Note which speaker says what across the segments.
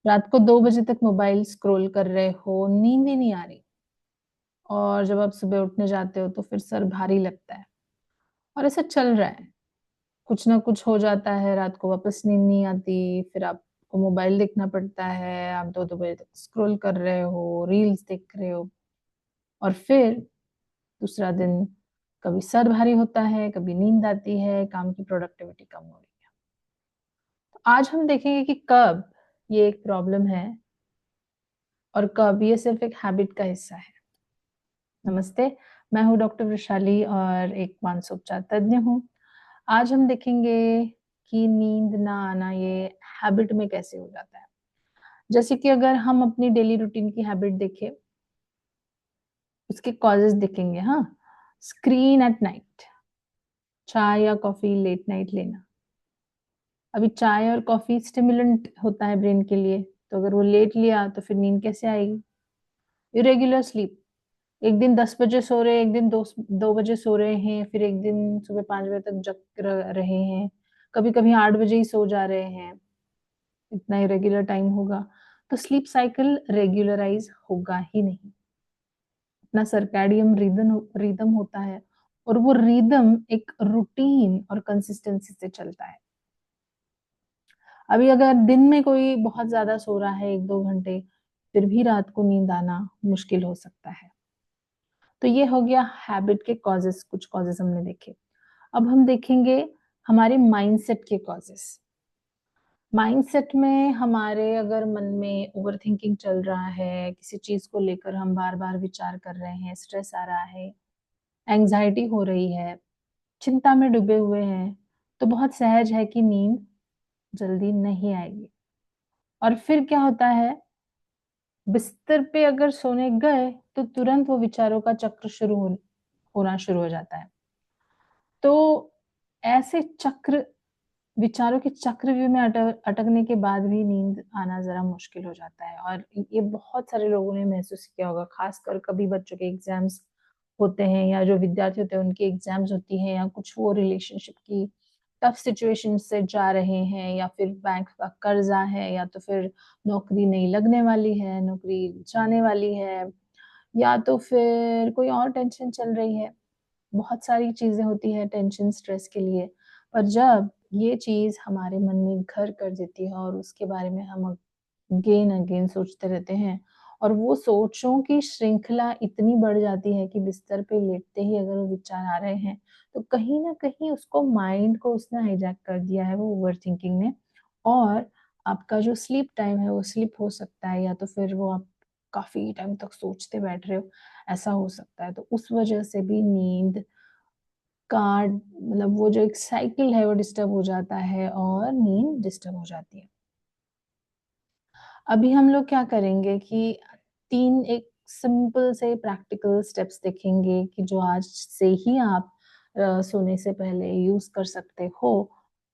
Speaker 1: रात को 2 बजे तक मोबाइल स्क्रॉल कर रहे हो, नींद ही नहीं आ रही और जब आप सुबह उठने जाते हो तो फिर सर भारी लगता है और ऐसा चल रहा है। कुछ ना कुछ हो जाता है, रात को वापस नींद नहीं आती, फिर आपको मोबाइल देखना पड़ता है, आप 2-2 बजे तक स्क्रॉल कर रहे हो, रील्स देख रहे हो और फिर दूसरा दिन कभी सर भारी होता है, कभी नींद आती है, काम की प्रोडक्टिविटी कम हो रही है। तो आज हम देखेंगे कि कब ये एक प्रॉब्लम है और कब ये सिर्फ एक हैबिट का हिस्सा है। नमस्ते, मैं हूँ डॉक्टर वृषाली और एक मानसोपचार तज्ञ हूँ। आज हम देखेंगे कि नींद ना आना ये हैबिट में कैसे हो जाता है। जैसे कि अगर हम अपनी डेली रूटीन की हैबिट देखें, उसके कॉजेज़ देखेंगे, हाँ? स्क्रीन एट नाइट, चाय या कॉफ़ी लेट नाइट लेना। अभी चाय और कॉफ़ी स्टिमुलेंट होता है ब्रेन के लिए, तो अगर वो लेट लिया तो फिर नींद कैसे आएगी? इरेगुलर स्लीप, एक दिन 10 बजे सो रहे हैं, एक दिन 2 बजे सो रहे हैं, फिर एक दिन सुबह 5 बजे तक जग रहे हैं, कभी-कभी 8 बजे ही सो जा रहे हैं, इतना इरेगुलर टाइम होगा, तो स्लीप साइकिल रेगुलराइज़ होगा ही नहीं। अपना सर्कैडियन रिदम होता है और वो रिदम एक रूटीन और कंसिस्टेंसी से चलता है। अभी अगर दिन में कोई बहुत ज़्यादा सो रहा है 1-2 घंटे, फिर भी रात को नींद आना मुश्किल हो सकता है। तो ये हो गया हैबिट के कॉजेज़, कुछ कॉजेज़ हमने देखे। अब हम देखेंगे हमारे माइंडसेट के कॉजेज़। माइंडसेट में हमारे अगर मन में ओवरथिंकिंग चल रहा है, किसी चीज़ को लेकर हम बार-बार विचार कर रहे हैं, स्ट्रेस आ रहा है, एंग्ज़ायटी हो रही है, चिंता में डूबे हुए हैं, तो बहुत सहज है कि नींद जल्दी नहीं आएगी। और फिर क्या होता है, बिस्तर पे अगर सोने गए, तो तुरंत वो विचारों का चक्र होना शुरू हो जाता है। तो ऐसे चक्र विचारों के चक्रव्यूह में अटकने के बाद भी नींद आना ज़रा मुश्किल हो जाता है और ये बहुत सारे लोगों ने महसूस किया होगा, ख़ासकर कभी बच्चों के एग्ज़ाम्स होते हैं या जो विद्यार्थी होते हैं उनकी एग्ज़ाम्स होती हैं या कुछ वो रिलेशनशिप की टफ सिचुएशन से जा रहे हैं या फिर बैंक का कर्ज़ा है या तो फिर नौकरी नहीं लगने वाली है, नौकरी जाने वाली है या तो फिर कोई और टेंशन चल रही है। बहुत सारी चीज़ें होती हैं टेंशन, स्ट्रेस के लिए, पर जब ये चीज़ हमारे मन में घर कर देती है और उसके बारे में हम अगेन अगेन सोचते रहते हैं और वो सोचों की श्रृंखला इतनी बढ़ जाती है कि बिस्तर पे लेटते ही अगर वो विचार आ रहे हैं, तो कहीं न कहीं उसको माइंड को उसने हाइजैक कर दिया है वो ओवरथिंकिंग ने और आपका जो स्लीप टाइम है वो स्लिप हो सकता है या तो फिर वो आप काफ़ी टाइम तक सोचते बैठ रहे हो, ऐसा हो सकता है। तो उस वजह से भी नींद का मतलब वो जो एक साइकिल है वो डिस्टर्ब हो जाता है और नींद डिस्टर्ब हो जाती है। अभी हम लोग क्या करेंगे कि 3 एक सिंपल से प्रैक्टिकल स्टेप्स देखेंगे कि जो आज से ही आप सोने से पहले यूज़ कर सकते हो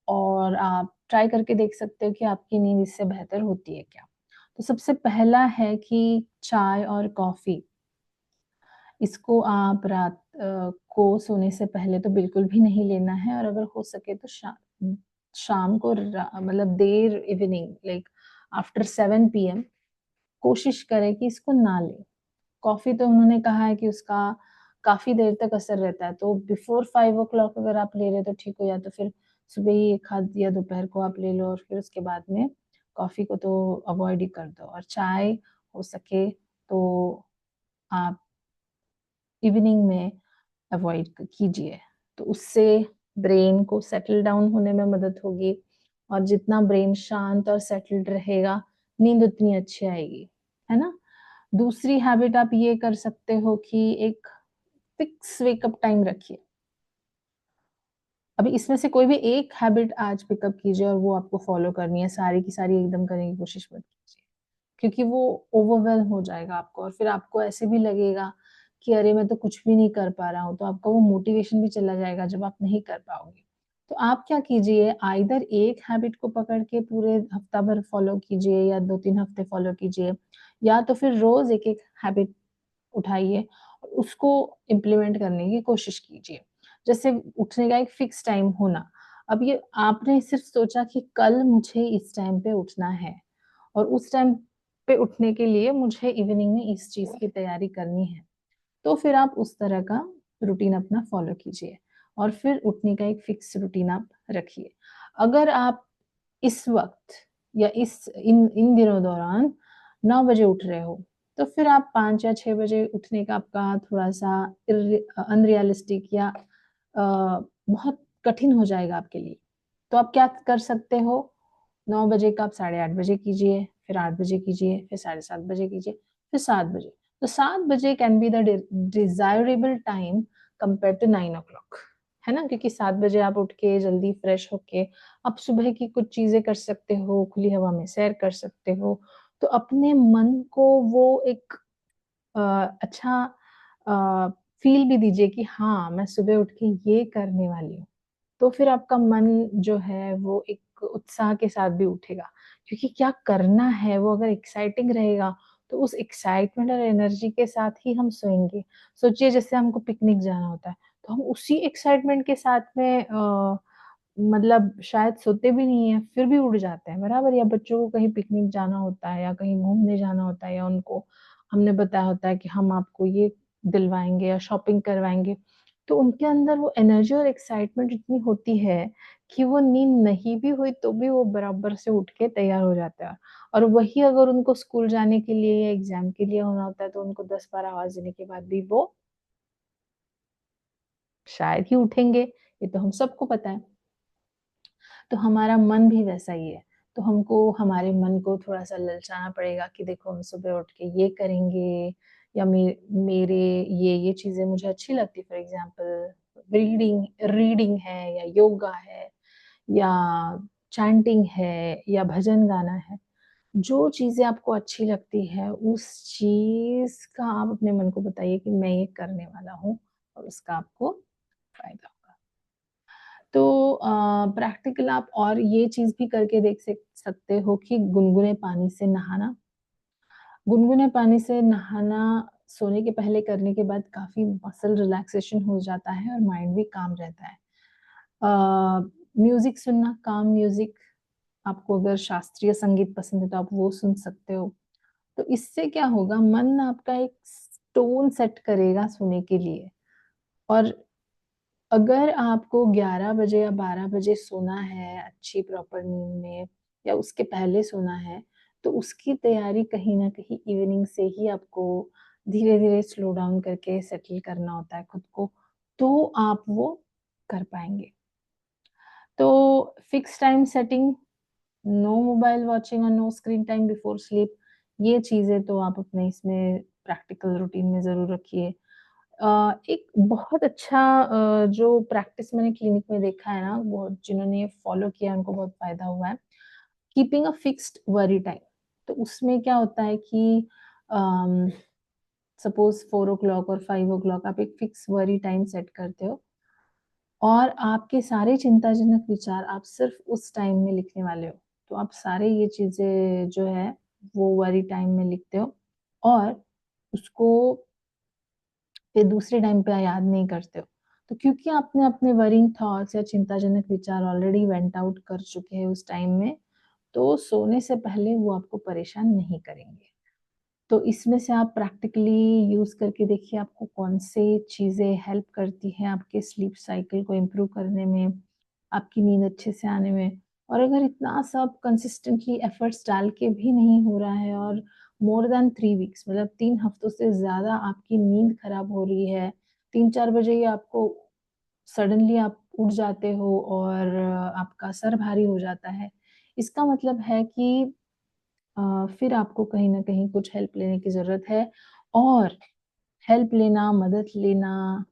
Speaker 1: और आप ट्राई करके देख सकते हो कि आपकी नींद इससे बेहतर होती है क्या? तो सबसे पहला है कि चाय और कॉफ़ी इसको आप रात को सोने से पहले तो बिल्कुल भी नहीं लेना है और अगर हो सके तो शाम को मतलब देर इवनिंग लाइक आफ्टर 7 पीएम कोशिश करें कि इसको ना लें। कॉफ़ी तो उन्होंने कहा है कि उसका काफ़ी देर तक असर रहता है, तो बिफ़ोर 5 ओ क्लॉक अगर आप ले रहे हैं तो ठीक हो या तो फिर सुबह ही 1 आध या दोपहर को आप ले लो और फिर उसके बाद में कॉफ़ी को तो अवॉइड ही कर दो और चाय हो सके तो आप इवनिंग में अवॉइड कीजिए। तो उससे ब्रेन को सेटल डाउन होने में मदद होगी और जितना ब्रेन शांत और सेटल्ड रहेगा, नींद उतनी अच्छी आएगी, है ना? दूसरी हैबिट आप ये कर सकते हो कि एक फिक्स वेकअप टाइम रखिए। अभी इसमें से कोई भी एक हैबिट आज पिकअप कीजिए और वो आपको फ़ॉलो करनी है, सारी की सारी एकदम करने की कोशिश मत कीजिए। क्योंकि वो ओवरवेल्म हो जाएगा आपको और फिर आपको ऐसे भी लगेगा कि अरे मैं तो कुछ भी नहीं कर पा रहा हूँ, तो आपका वो मोटिवेशन भी चला जाएगा जब आप नहीं कर पाओगे। तो आप क्या कीजिए आइदर एक हैबिट को पकड़ के पूरे हफ्ता भर फॉलो कीजिए या 2-3 हफ्ते फॉलो कीजिए या तो फिर रोज़ एक-एक हैबिट उठाइए और उसको इम्प्लीमेंट करने की कोशिश कीजिए। जैसे उठने का एक फिक्स टाइम होना। अब ये आपने सिर्फ़ सोचा कि कल मुझे इस टाइम पे उठना है और उस टाइम पे उठने के लिए मुझे इवनिंग में इस चीज़ की तैयारी करनी है। तो फिर आप उस तरह का रूटीन अपना फॉलो कीजिए और फिर उठने का एक फिक्स रूटीन आप रखिए। अगर आप इस वक़्त या इस इन इन दिनों दौरान 9 बजे उठ रहे हो, तो फिर आप 5 या 6 बजे उठने का आपका थोड़ा-सा अनरियलिस्टिक या बहुत कठिन हो जाएगा आपके लिए। तो आप क्या कर सकते हो, 9 बजे का आप साढ़े 8 बजे कीजिए, फिर 8 बजे कीजिए, फिर साढ़े 7 बजे कीजिए, फिर 7 बजे। तो 7 बजे can be the desirable time compared to 9 o'clock, है ना? क्योंकि 7 बजे आप उठ के जल्दी फ्रेश होके आप सुबह की कुछ चीज़ें कर सकते हो, खुली हवा में सैर कर सकते हो। तो अपने मन को वो एक अ, अच्छा अ, फ़ील भी दीजिए कि हाँ, मैं सुबह उठ के ये करने वाली हूँ। तो फिर आपका मन जो है वो एक उत्साह के साथ भी उठेगा, क्योंकि क्या करना है वो अगर एक्साइटिंग रहेगा, तो उस एक्साइटमेंट और एनर्जी के साथ ही हम सोएँगे। सोचिए जैसे हमको पिकनिक जाना होता है, तो हम उसी एक्साइटमेंट के साथ में मतलब शायद सोते भी नहीं हैं, फिर भी उठ जाते हैं, बराबर? या बच्चों को कहीं पिकनिक जाना होता है या कहीं घूमने जाना होता है या उनको हमने बताया होता है कि हम आपको ये दिलवाएँगे या शॉपिंग करवाएँगे, तो उनके अंदर वो एनर्जी और एक्साइटमेंट इतनी होती है कि वो नींद नहीं भी हुई तो भी वो बराबर से उठ के तैयार हो जाते हैं। और वही अगर उनको स्कूल जाने के लिए या एग्ज़ाम के लिए होना होता है तो उनको 10-12 आवाज़ देने के बाद भी वो शायद ही उठेंगे, ये तो हम सबको पता है। तो हमारा मन भी वैसा ही है। तो हमको हमारे मन को थोड़ा-सा ललचाना पड़ेगा कि देखो हम सुबह उठ के ये करेंगे या मेरे ये चीज़ें मुझे अच्छी लगती है फॉर एग्ज़ाम्पल रीडिंग रीडिंग है या योगा है या चैंटिंग है या भजन गाना है। जो चीज़ें आपको अच्छी लगती है उस चीज़ का आप अपने मन को बताइए कि मैं ये करने वाला हूँ और उसका आपको फ़ायदा होगा। तो प्रैक्टिकल आप और ये चीज़ भी करके देख सकते हो कि गुनगुने पानी से नहाना। गुनगुने पानी से नहाना सोने के पहले करने के बाद काफ़ी मसल रिलैक्सेशन हो जाता है और माइंड भी काम रहता है। म्यूज़िक सुनना, काम म्यूज़िक आपको अगर शास्त्रीय संगीत पसंद है तो आप वो सुन सकते हो। तो इससे क्या होगा मन आपका एक टोन सेट करेगा सोने के लिए और अगर आपको 11 बजे या 12 बजे सोना है अच्छी प्रॉपर नींद में या उसके पहले सोना है, तो उसकी तैयारी कहीं न कहीं इवनिंग से ही आपको धीरे-धीरे स्लो डाउन करके सेटल करना होता है खुद को, तो आप वो कर पाएँगे। तो fix time setting, no mobile watching और no screen time before sleep, ये चीज़ें तो आप अपने इसमें प्रैक्टिकल रूटीन में ज़रूर रखिए। एक बहुत अच्छा जो प्रैक्टिस मैंने क्लिनिक में देखा है ना, बहुत जिन्होंने ये फॉलो किया है उनको बहुत फ़ायदा हुआ है, कीपिंग अ फिक्स्ड वर्री टाइम। तो उसमें क्या होता है कि अम, सपोज़ 4 ओ क्लॉक और 5 ओ क्लॉक आप एक फिक्स वर्री टाइम सेट करते हो और आपके सारे चिंताजनक विचार आप सिर्फ़ उस टाइम में लिखने वाले हो। तो आप सारे ये चीज़ें जो है वो वर्री टाइम में लिखते हो और उसको फिर दूसरे टाइम पे याद नहीं करते हो। तो क्योंकि आपने अपने वरिंग थॉट्स या चिंताजनक विचार ऑलरेडी वेंट आउट कर चुके हैं उस टाइम में, तो सोने से पहले वो आपको परेशान नहीं करेंगे। तो इसमें से आप प्रैक्टिकली यूज़ करके देखिए आपको कौन से चीज़ें हेल्प करती हैं आपके स्लीप साइकिल को इम्प्रूव करने में, आपकी नींद अच्छे से आने में। और अगर इतना सब कंसिस्टेंटली एफर्ट्स डाल के भी नहीं हो रहा है और मोर दैन 3 वीक्स मतलब 3 हफ्तों से ज़्यादा आपकी नींद खराब हो रही है, 3-4 बजे ही आपको सडनली आप उठ जाते हो और आपका सर भारी हो जाता है। इसका मतलब है कि फिर आपको कहीं न कहीं कुछ हेल्प लेने की ज़रूरत है और हेल्प लेना, मदद लेना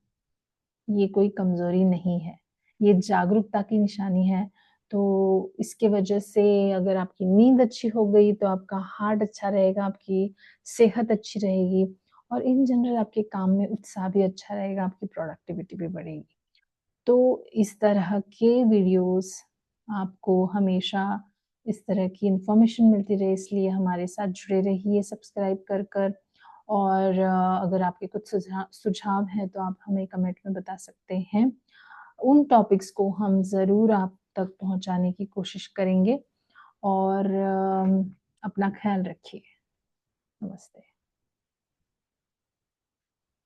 Speaker 1: ये कोई कमज़ोरी नहीं है, ये जागरूकता की निशानी है। तो इसके वजह से अगर आपकी नींद अच्छी हो गई तो आपका हार्ट अच्छा रहेगा, आपकी सेहत अच्छी रहेगी और इन जनरल आपके काम में उत्साह भी अच्छा रहेगा, आपकी प्रोडक्टिविटी भी बढ़ेगी। तो इस तरह के वीडियोस आपको हमेशा इस तरह की इन्फॉर्मेशन मिलती रहे इसलिए हमारे साथ जुड़े रहिए सब्सक्राइब कर और अगर आपके कुछ सुझाव हैं तो आप हमें कमेंट में बता सकते हैं। उन टॉपिक्स को हम ज़रूर आप तक पहुँचाने की कोशिश करेंगे और अपना ख़्याल रखिए। नमस्ते।